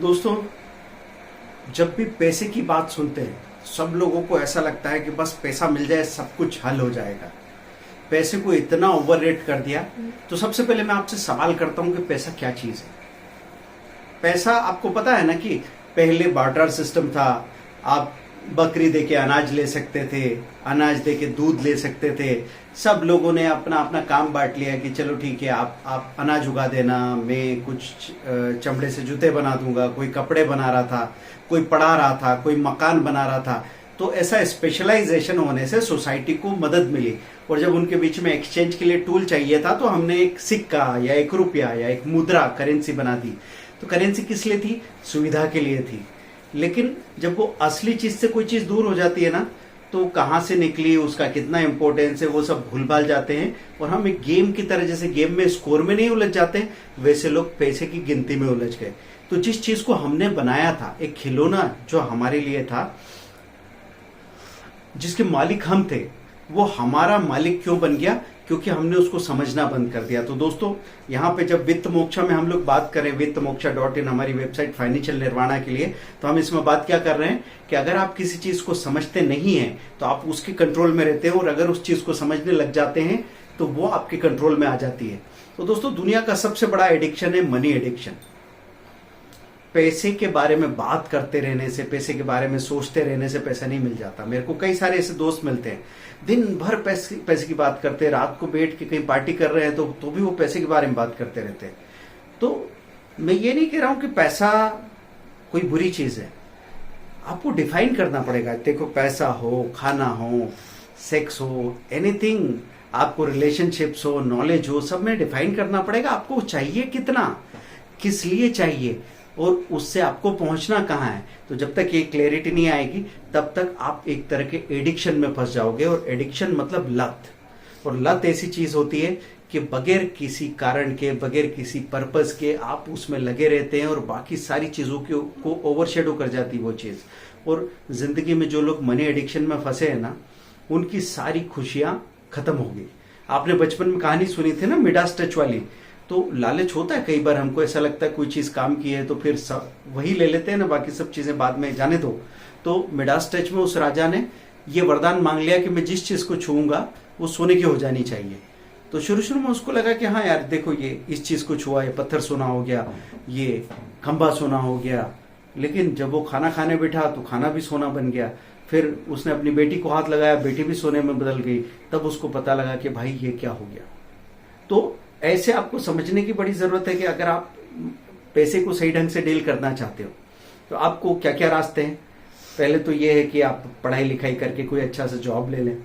दोस्तों, जब भी पैसे की बात सुनते हैं सब लोगों को ऐसा लगता है कि बस पैसा मिल जाए सब कुछ हल हो जाएगा। पैसे को इतना ओवर रेट कर दिया। तो सबसे पहले मैं आपसे सवाल करता हूं कि पैसा क्या चीज है। पैसा आपको पता है ना कि पहले बार्टर सिस्टम था। आप बकरी दे के अनाज ले सकते थे, अनाज दे के दूध ले सकते थे। सब लोगों ने अपना अपना काम बांट लिया कि चलो ठीक है, आप अनाज उगा देना, मैं कुछ चमड़े से जूते बना दूंगा। कोई कपड़े बना रहा था, कोई पढ़ा रहा था, कोई मकान बना रहा था। तो ऐसा स्पेशलाइजेशन होने से सोसाइटी को मदद मिली। और जब उनके बीच में एक्सचेंज के लिए टूल चाहिए था तो हमने एक सिक्का या एक रुपया या एक मुद्रा करेंसी बना दी। तो करेंसी किस लिए थी? सुविधा के लिए थी। लेकिन जब वो असली चीज से कोई चीज दूर हो जाती है ना, तो कहां से निकली, उसका कितना इंपॉर्टेंस है, वो सब भूल भाल जाते हैं। और हम एक गेम की तरह, जैसे गेम में स्कोर में नहीं उलझ जाते हैं, वैसे लोग पैसे की गिनती में उलझ गए। तो जिस चीज को हमने बनाया था, एक खिलौना जो हमारे लिए था, जिसके मालिक हम थे, वो हमारा मालिक क्यों बन गया? क्योंकि हमने उसको समझना बंद कर दिया। तो दोस्तों, यहाँ पे जब वित्त मोक्षा में हम लोग बात करें, वित्तमोक्षा.in हमारी वेबसाइट फाइनेंशियल निर्वाणा के लिए, तो हम इसमें बात क्या कर रहे हैं कि अगर आप किसी चीज को समझते नहीं है तो आप उसके कंट्रोल में रहते हैं, और अगर उस चीज को समझने लग जाते हैं तो वो आपके कंट्रोल में आ जाती है। तो दोस्तों, दुनिया का सबसे बड़ा एडिक्शन है मनी एडिक्शन। पैसे के बारे में बात करते रहने से, पैसे के बारे में सोचते रहने से पैसा नहीं मिल जाता। मेरे को कई सारे ऐसे दोस्त मिलते हैं, दिन भर पैसे की बात करते हैं, रात को बैठ के कहीं पार्टी कर रहे हैं तो भी वो पैसे के बारे में बात करते रहते हैं। तो मैं ये नहीं कह रहा हूं कि पैसा कोई बुरी चीज है, आपको डिफाइन करना पड़ेगा। देखो, पैसा हो, खाना हो, सेक्स हो, एनीथिंग, आपको रिलेशनशिप्स हो, नॉलेज हो, सब में डिफाइन करना पड़ेगा आपको चाहिए कितना, किस लिए चाहिए, और उससे आपको पहुंचना कहां है। तो जब तक ये क्लैरिटी नहीं आएगी तब तक आप एक तरह के एडिक्शन में फंस जाओगे। और एडिक्शन मतलब लत। और लत ऐसी चीज होती है कि बगैर किसी कारण के, बगैर किसी पर्पस के आप उसमें लगे रहते हैं और बाकी सारी चीजों को ओवरशेडो कर जाती है वो चीज। और जिंदगी में जो लोग मनी एडिक्शन में फंसे हैं ना, उनकी सारी खुशियां खत्म हो गई। आपने बचपन में कहानी सुनी थी ना, मिडास टच वाली। तो लालच होता है, कई बार हमको ऐसा लगता है कोई चीज काम की है तो फिर वही ले लेते हैं ना, बाकी सब चीजें बाद में जाने दो। तो मिडास टच में उस राजा ने ये वरदान मांग लिया कि मैं जिस चीज को छूऊंगा वो सोने की हो जानी चाहिए। तो शुरू शुरू में उसको लगा कि हाँ यार देखो, ये इस चीज को छुआ, ये पत्थर सोना हो गया, ये खंबा सोना हो गया। लेकिन जब वो खाना खाने बैठा तो खाना भी सोना बन गया। फिर उसने अपनी बेटी को हाथ लगाया, बेटी भी सोने में बदल गई। तब उसको पता लगा कि भाई ये क्या हो गया। तो ऐसे आपको समझने की बड़ी जरूरत है कि अगर आप पैसे को सही ढंग से डील करना चाहते हो तो आपको क्या क्या रास्ते हैं। पहले तो ये है कि आप पढ़ाई लिखाई करके कोई अच्छा सा जॉब ले लें,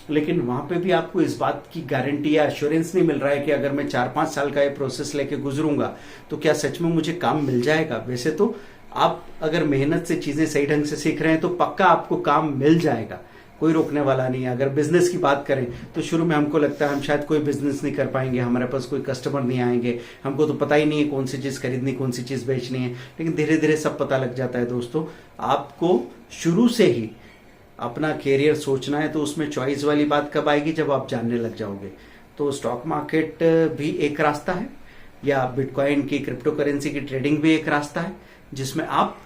लेकिन वहां पे भी आपको इस बात की गारंटी या एश्योरेंस नहीं मिल रहा है कि अगर मैं 4-5 साल का ये प्रोसेस लेके गुजरूंगा तो क्या सच में मुझे काम मिल जाएगा। वैसे तो आप अगर मेहनत से चीजें सही ढंग से सीख रहे हैं तो पक्का आपको काम मिल जाएगा, कोई रोकने वाला नहीं है। अगर बिजनेस की बात करें तो शुरू में हमको लगता है हम शायद कोई बिजनेस नहीं कर पाएंगे, हमारे पास कोई कस्टमर नहीं आएंगे, हमको तो पता ही नहीं है कौन सी चीज खरीदनी, कौन सी चीज बेचनी है। लेकिन धीरे धीरे सब पता लग जाता है। दोस्तों, आपको शुरू से ही अपना कैरियर सोचना है तो उसमें चॉइस वाली बात कब आएगी? जब आप जानने लग जाओगे। तो स्टॉक मार्केट भी एक रास्ता है, या बिटकॉइन की, क्रिप्टो करेंसी की ट्रेडिंग भी एक रास्ता है, जिसमें आप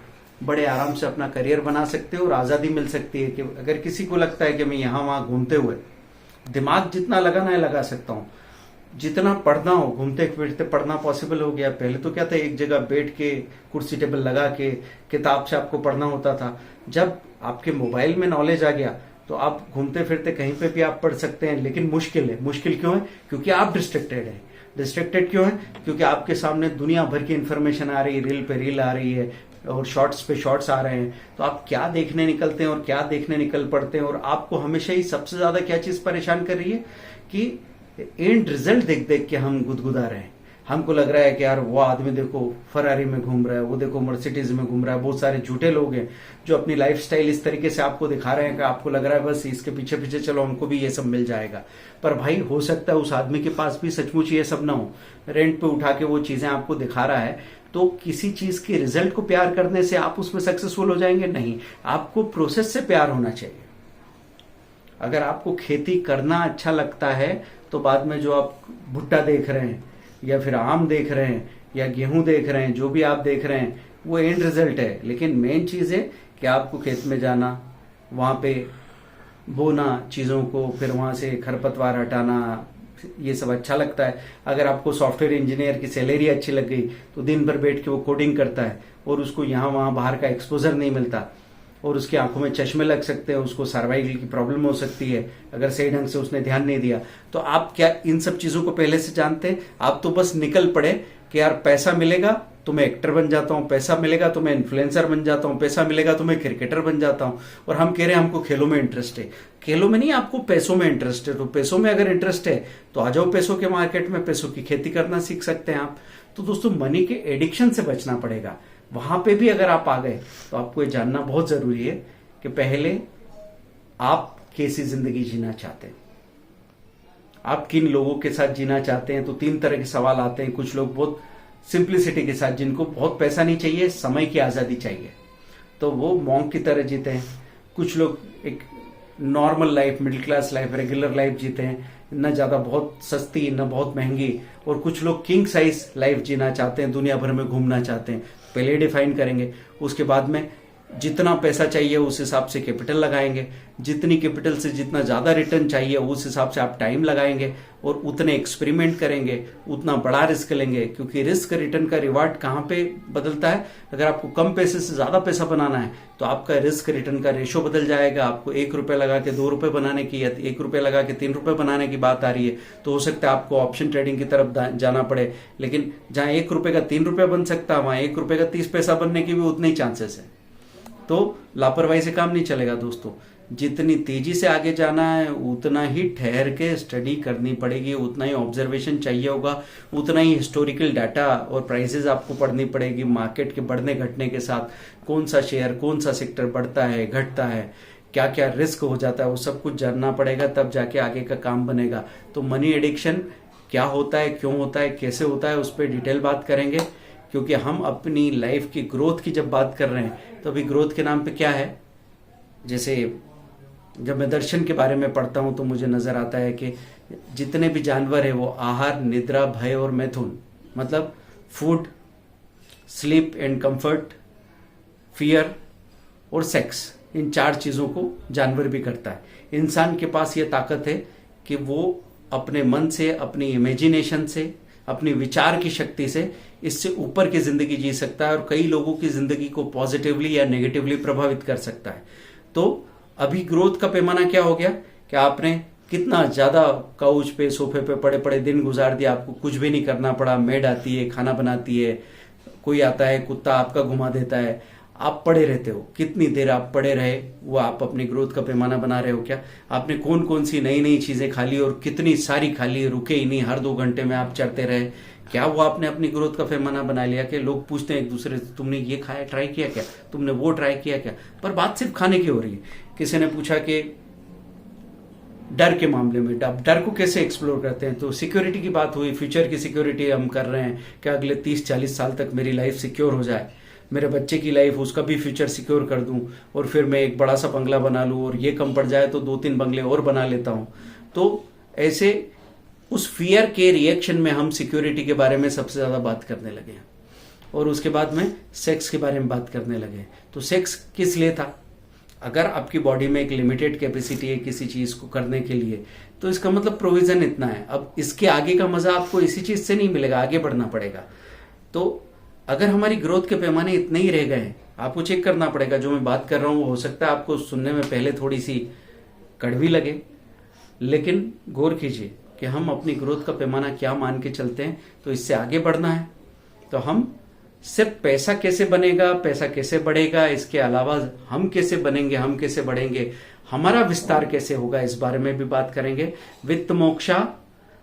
बड़े आराम से अपना करियर बना सकते हो और आजादी मिल सकती है। कि अगर किसी को लगता है कि मैं यहां वहां घूमते हुए दिमाग जितना लगाना है लगा सकता हूं, जितना पढ़ना हो घूमते फिरते पढ़ना पॉसिबल हो गया। पहले तो क्या था, एक जगह बैठ के कुर्सी टेबल लगा के किताब से आपको पढ़ना होता था। जब आपके मोबाइल में नॉलेज आ गया तो आप घूमते फिरते कहीं पे भी आप पढ़ सकते हैं। लेकिन मुश्किल है। मुश्किल क्यों है? क्योंकि आप डिस्ट्रैक्टेड हैं। डिस्ट्रैक्टेड क्यों है? क्योंकि आपके सामने दुनिया भर की इंफॉर्मेशन आ रही है, रील पे रील आ रही है और शॉर्ट्स पे शॉर्ट्स आ रहे हैं। तो आप क्या देखने निकलते हैं और क्या देखने निकल पड़ते हैं। और आपको हमेशा ही सबसे ज्यादा क्या चीज परेशान कर रही है कि एंड रिजल्ट देख देख के हम गुदगुदा रहे हैं। हमको लग रहा है कि यार वो आदमी देखो फरारी में घूम रहा है, वो देखो मर्सिडीज में घूम रहा है। बहुत सारे झूठे लोग हैं जो अपनी लाइफस्टाइल इस तरीके से आपको दिखा रहे हैं कि आपको लग रहा है बस इसके पीछे पीछे चलो, हमको भी ये सब मिल जाएगा। पर भाई, हो सकता है उस आदमी के पास भी सचमुच ये सब ना हो। रेंट पे उठा के वो चीजें आपको दिखा रहा है। तो किसी चीज के रिजल्ट को प्यार करने से आप उसमें सक्सेसफुल हो जाएंगे? नहीं, आपको प्रोसेस से प्यार होना चाहिए। अगर आपको खेती करना अच्छा लगता है तो बाद में जो आप भुट्टा देख रहे हैं या फिर आम देख रहे हैं या गेहूं देख रहे हैं, जो भी आप देख रहे हैं, वो एंड रिजल्ट है, लेकिन मेन चीज है कि आपको खेत में जाना, वहां पे बोना चीजों को, फिर वहां से खरपतवार हटाना, ये सब अच्छा लगता है। अगर आपको सॉफ्टवेयर इंजीनियर की सैलरी अच्छी लग गई तो दिन भर बैठ के वो कोडिंग करता है और उसको यहाँ वहां बाहर का एक्सपोजर नहीं मिलता और उसकी आंखों में चश्मे लग सकते हैं, उसको सर्वाइकल की प्रॉब्लम हो सकती है अगर सही ढंग से उसने ध्यान नहीं दिया। तो आप क्या इन सब चीजों को पहले से जानते हैं? आप तो बस निकल पड़े कि यार पैसा मिलेगा तो मैं एक्टर बन जाता हूं, पैसा मिलेगा तो मैं इन्फ्लुएंसर बन जाता हूं, पैसा मिलेगा तो मैं क्रिकेटर बन जाता हूं। और हम कह रहे हैं हमको खेलों में इंटरेस्ट है। खेलों में नहीं, आपको पैसों में इंटरेस्ट है। तो पैसों में अगर इंटरेस्ट है तो आ जाओ पैसों के मार्केट में, पैसों की खेती करना सीख सकते हैं आप। तो दोस्तों मनी के एडिक्शन से बचना पड़ेगा। वहां पे भी अगर आप आ गए तो आपको ये जानना बहुत जरूरी है कि पहले आप कैसी जिंदगी जीना चाहते हैं, आप किन लोगों के साथ जीना चाहते हैं। तो 3 तरह के सवाल आते हैं। कुछ लोग बहुत सिंप्लिसिटी के साथ, जिनको बहुत पैसा नहीं चाहिए, समय की आजादी चाहिए, तो वो मॉन्क की तरह जीते हैं। कुछ लोग एक normal life, middle class life, regular life जीते हैं, न ज्यादा बहुत सस्ती न बहुत महंगी। और कुछ लोग किंग साइज लाइफ जीना चाहते हैं, दुनिया भर में घूमना चाहते हैं। पहले डिफाइन करेंगे, उसके बाद में जितना पैसा चाहिए उस हिसाब से कैपिटल लगाएंगे, जितनी कैपिटल से जितना ज्यादा रिटर्न चाहिए उस हिसाब से आप टाइम लगाएंगे और उतने एक्सपेरिमेंट करेंगे, उतना बड़ा रिस्क लेंगे। क्योंकि रिस्क रिटर्न का रिवार्ड कहां पे बदलता है? अगर आपको कम पैसे से ज्यादा पैसा बनाना है तो आपका रिस्क रिटर्न का रेशो बदल जाएगा। आपको 1 रुपए लगा के 2 रुपए बनाने की या 1 रुपए लगा के 3 रुपए बनाने की बात आ रही है तो हो सकता है आपको ऑप्शन ट्रेडिंग की तरफ जाना पड़े। लेकिन जहां 1 रुपए का 3 रुपए बन सकता है, वहां 1 रुपए का 30 पैसा बनने की भी उतने ही चांसेस है। तो लापरवाही से काम नहीं चलेगा दोस्तों। जितनी तेजी से आगे जाना है उतना ही ठहर के स्टडी करनी पड़ेगी, उतना ही ऑब्जर्वेशन चाहिए होगा, उतना ही हिस्टोरिकल डाटा और प्राइसेस आपको पढ़नी पड़ेगी। मार्केट के बढ़ने घटने के साथ कौन सा शेयर, कौन सा सेक्टर बढ़ता है, घटता है, क्या क्या रिस्क हो जाता है, वो सब कुछ जानना पड़ेगा, तब जाके आगे का काम बनेगा। तो मनी एडिक्शन क्या होता है, क्यों होता है, कैसे होता है, उस पर डिटेल बात करेंगे। क्योंकि हम अपनी लाइफ की ग्रोथ की जब बात कर रहे हैं तो अभी ग्रोथ के नाम पे क्या है, जैसे जब मैं दर्शन के बारे में पढ़ता हूं तो मुझे नजर आता है कि जितने भी जानवर है वो आहार, निद्रा, भय और मैथुन, मतलब food, sleep and comfort, fear और सेक्स, इन 4 चीजों को जानवर भी करता है। इंसान के पास ये ताकत है कि वो अपने मन से, अपनी इमेजिनेशन से, अपनी विचार की शक्ति से इससे ऊपर की जिंदगी जी सकता है और कई लोगों की जिंदगी को पॉजिटिवली या नेगेटिवली प्रभावित कर सकता है। तो अभी ग्रोथ का पैमाना क्या हो गया कि आपने कितना ज्यादा काउच पे, सोफे पे पड़े पड़े दिन गुजार दिया, आपको कुछ भी नहीं करना पड़ा। मेड आती है, खाना बनाती है, कोई आता है, कुत्ता आपका घुमा देता है, आप पड़े रहते हो। कितनी देर आप पड़े रहे वो आप अपनी ग्रोथ का पैमाना बना रहे हो क्या? आपने कौन कौन सी नई नई चीजें खा ली और कितनी सारी खा ली, रुके ही नहीं, हर 2 घंटे में आप चढ़ते रहे, क्या वो आपने अपनी ग्रोथ का पैमाना बना लिया? कि लोग पूछते हैं एक दूसरे से, तुमने ये खाया, ट्राई किया क्या, तुमने वो ट्राई किया क्या? पर बात सिर्फ खाने की हो रही है। किसी ने पूछा कि डर के मामले में डर को कैसे एक्सप्लोर करते हैं, तो सिक्योरिटी की बात हुई, फ्यूचर की सिक्योरिटी हम कर रहे हैं कि अगले 30-40 साल तक मेरी लाइफ सिक्योर हो जाए, मेरे बच्चे की लाइफ, उसका भी फ्यूचर सिक्योर कर दूं और फिर मैं एक बड़ा सा बंगला बना लूं और ये कम पड़ जाए तो 2-3 बंगले और बना लेता हूं। तो ऐसे उस फियर के रिएक्शन में हम सिक्योरिटी के बारे में सबसे ज्यादा बात करने लगे हैं और उसके बाद में सेक्स के बारे में बात करने लगे। तो सेक्स किस लिए था? अगर आपकी बॉडी में एक लिमिटेड कैपेसिटी है किसी चीज को करने के लिए तो इसका मतलब प्रोविजन इतना है। अब इसके आगे का मजा आपको इसी चीज से नहीं मिलेगा, आगे बढ़ना पड़ेगा। तो अगर हमारी ग्रोथ के पैमाने इतने ही रह गए हैं, आपको चेक करना पड़ेगा। जो मैं बात कर रहा हूं वो हो सकता है आपको सुनने में पहले थोड़ी सी कड़वी लगे, लेकिन गौर कीजिए कि हम अपनी ग्रोथ का पैमाना क्या मान के चलते हैं। तो इससे आगे बढ़ना है तो हम सिर्फ पैसा कैसे बनेगा, पैसा कैसे बढ़ेगा, इसके अलावा हम कैसे बनेंगे, हम कैसे बढ़ेंगे, हमारा विस्तार कैसे होगा, इस बारे में भी बात करेंगे। वित्त मोक्षा,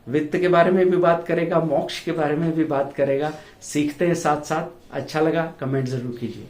वित्त के बारे में भी बात करेगा, मोक्ष के बारे में भी बात करेगा। सीखते हैं साथ साथ। अच्छा लगा कमेंट जरूर कीजिए।